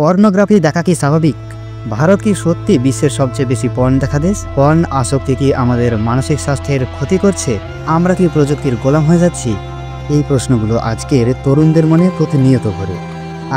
Pornography দেখা কি স্বাভাবিক? ভারত কি সত্যি বিশ্বের সবচেয়ে বেশি পর্ন দেখা দেশ? পর্ন আসক্তি কি আমাদের মানসিক স্বাস্থ্যের ক্ষতি করছে? আমরা কি প্রযুক্তির গোলাম হয়ে যাচ্ছি? এই প্রশ্নগুলো আজকের তরুণদের মনে প্রতিনিয়ত ঘোরে।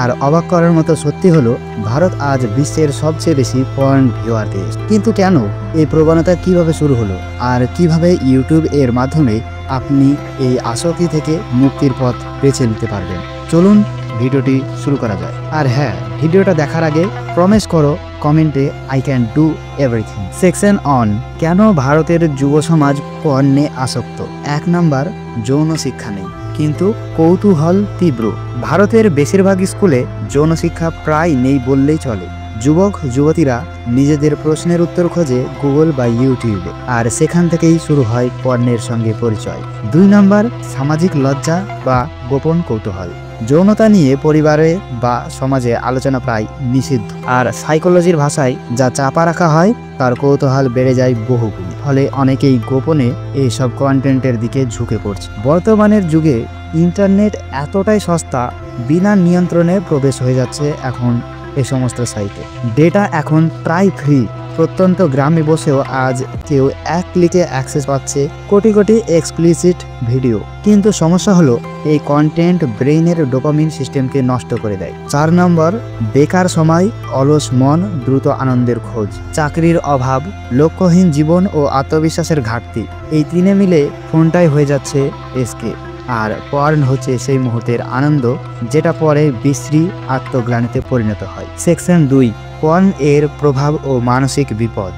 আর অবাক করার মতো সত্যি হলো, ভারত আজ বিশ্বের সবচেয়ে বেশি পর্ন ভিউয়ার দেশ। কিন্তু কেন? এই প্রবণতা কিভাবে শুরু হলো, আর কিভাবে ইউটিউব এর মাধ্যমে আপনি এই আসক্তি থেকে মুক্তির পথ বেছে নিতে পারবেন? চলুন ভিডিওটি শুরু করা যায়। আর হ্যাঁ, ভিডিওটা দেখার আগে প্রমিস করো কমেন্টে I can do everything. Section on, কেন ভারতের যুব সমাজ পর্নে আসক্ত। 1 নাম্বার, যৌন শিক্ষা নেই কিন্তু কৌতূহল তীব্র। ভারতের বেশিরভাগ স্কুলে যৌন শিক্ষা প্রায় নেই বললেই চলে। যুবক যুবতীরা নিজেদের প্রশ্নের উত্তর খোঁজে গুগল বা ইউটিউবে, আর সেখান থেকেই শুরু হয় পর্নের সঙ্গে পরিচয়। 2 নাম্বার, সামাজিক লজ্জা বা গোপন কৌতূহল। যৌনতা নিয়ে পরিবারে বা সমাজে আলোচনা প্রায় নিষিদ্ধ, আর সাইকোলজির ভাষায় যা চাপা রাখা হয় তার কৌতূহল বেড়ে যায় বহুগুণ। ফলে অনেকেই গোপনে এইসব কন্টেন্টের দিকে ঝুঁকে পড়ছে। বর্তমানের যুগে ইন্টারনেট এতটাই সস্তা, বিনা নিয়ন্ত্রণে প্রবেশ হয়ে যাচ্ছে এখন এই সমস্ত সাইটে। ডেটা এখন প্রায় ফ্রি। প্রত্যন্ত গ্রামে বসেও আজ কেউ 1 ক্লিকে অ্যাক্সেস পাচ্ছে কোটি কোটি এক্সপ্লিসিট ভিডিও। কিন্তু সমস্যা হলো, এই কন্টেন্ট ব্রেইনের ডোপামিন সিস্টেমকে নষ্ট করে দেয়। 4 নম্বর, বেকার সময়, অলস মন, দ্রুত আনন্দের খোঁজ। চাকরির অভাব, লক্ষ্যহীন জীবন ও আত্মবিশ্বাসের ঘাটতি, এই 3 মিলে ফোনটাই হয়ে যাচ্ছে এসকেপ। আর পর্ন হচ্ছে সেই মুহূর্তের আনন্দ যেটা পরে বিশ্রী আত্মগ্লানিতে পরিণত হয়। সেকশন 2, পর্ন এর প্রভাব ও মানসিক বিপদ।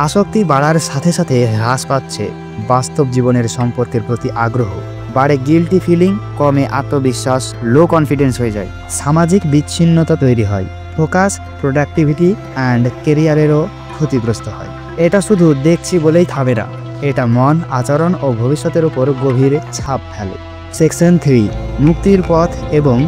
আসক্তি বাড়ার সাথে সাথে হ্রাস পাচ্ছে বাস্তব জীবনের সম্পর্কের প্রতি আগ্রহ, বাড়ে গিল্টি ফিলিং, কমে আত্মবিশ্বাস, লো কনফিডেন্স হয়ে যায়, সামাজিক বিচ্ছিন্নতা তৈরি হয়, ফোকাস, প্রোডাক্টিভিটি অ্যান্ড কেরিয়ারেরও ক্ষতিগ্রস্ত হয়। এটা শুধু দেখছি বলেই থামে না, এটা মন, আচরণ ও ভবিষ্যতের উপর গভীর ছাপ ফেলে। সেকশন 3, মুক্তির পথ এবং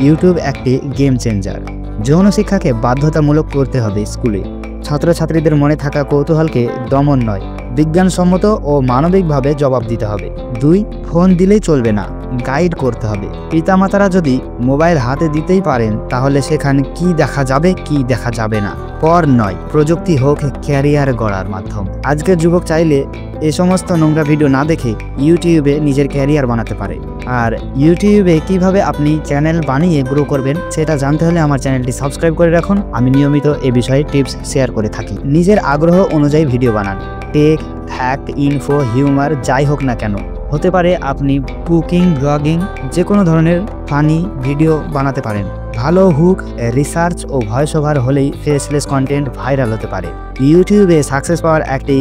ইউটিউব একটি গেম চেঞ্জার। যৌন শিক্ষাকে বাধ্যতামূলক করতে হবে স্কুলে। ছাত্রছাত্রীদের মনে থাকা কৌতূহলকে দমন নয়, বিজ্ঞানসম্মত ও মানবিকভাবে জবাব দিতে হবে। 2, ফোন দিলেই চলবে না, গাইড করতে হবে। পিতামাতারা যদি মোবাইল হাতে দিতেই পারেন, তাহলে সেখানে কি দেখা যাবে কি দেখা যাবে না। পর নয়, প্রযুক্তি হোক ক্যারিয়ার গড়ার মাধ্যম। আজকের যুবক চাইলে এ সমস্ত নোংরা ভিডিও না দেখে ইউটিউবে নিজের ক্যারিয়ার বানাতে পারে। আর ইউটিউবে কিভাবে আপনি চ্যানেল বানিয়ে গ্রো করবেন সেটা জানতে হলে আমার চ্যানেলটি সাবস্ক্রাইব করে রাখুন। আমি নিয়মিত এ বিষয়ে টিপস শেয়ার করে থাকি। নিজের আগ্রহ অনুযায়ী ভিডিও বানান। টেক, ফ্যাক্ট, ইনফো, হিউমার যাই হোক না কেন, হতে পারে আপনি কুকিং, ব্লগিং, যে কোনো ধরনের ফানি ভিডিও বানাতে পারেন। ভালো হুক, রিসার্চ ও ভয়েস ওভার হলেই ফেসলেস কন্টেন্ট ভাইরাল হতে পারে। ইউটিউবে সাকসেস পাওয়ার একটি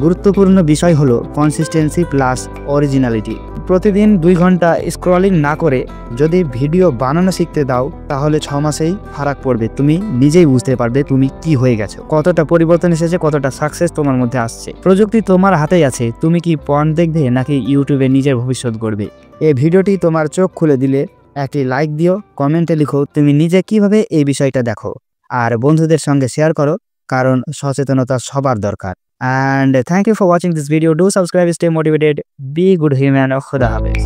গুরুত্বপূর্ণ বিষয় হলো কনসিস্টেন্সি প্লাস অরিজিনালিটি। প্রতিদিন 2 ঘন্টা স্ক্রলিং না করে যদি ভিডিও বানানো শিখতে দাও, তাহলে 6 মাসেই ফারাক পড়বে। তুমি নিজেই বুঝতে পারবে তুমি কি হয়ে গেছো, কতটা পরিবর্তন এসেছে, কতটা সাকসেস তোমার মধ্যে আসছে। প্রযুক্তি তোমার হাতেই আছে। তুমি কি পর্ন দেখবে নাকি ইউটিউবে নিজের ভবিষ্যৎ গড়বে? এই ভিডিওটি তোমার চোখ খুলে দিলে একটি লাইক দিও, কমেন্টে লিখো তুমি নিজে কিভাবে এই বিষয়টা দেখো, আর বন্ধুদের সঙ্গে শেয়ার করো, কারণ সচেতনতা সবার দরকার। And thank you for watching this video. Do subscribe, stay motivated, be good human. Khuda Hafiz.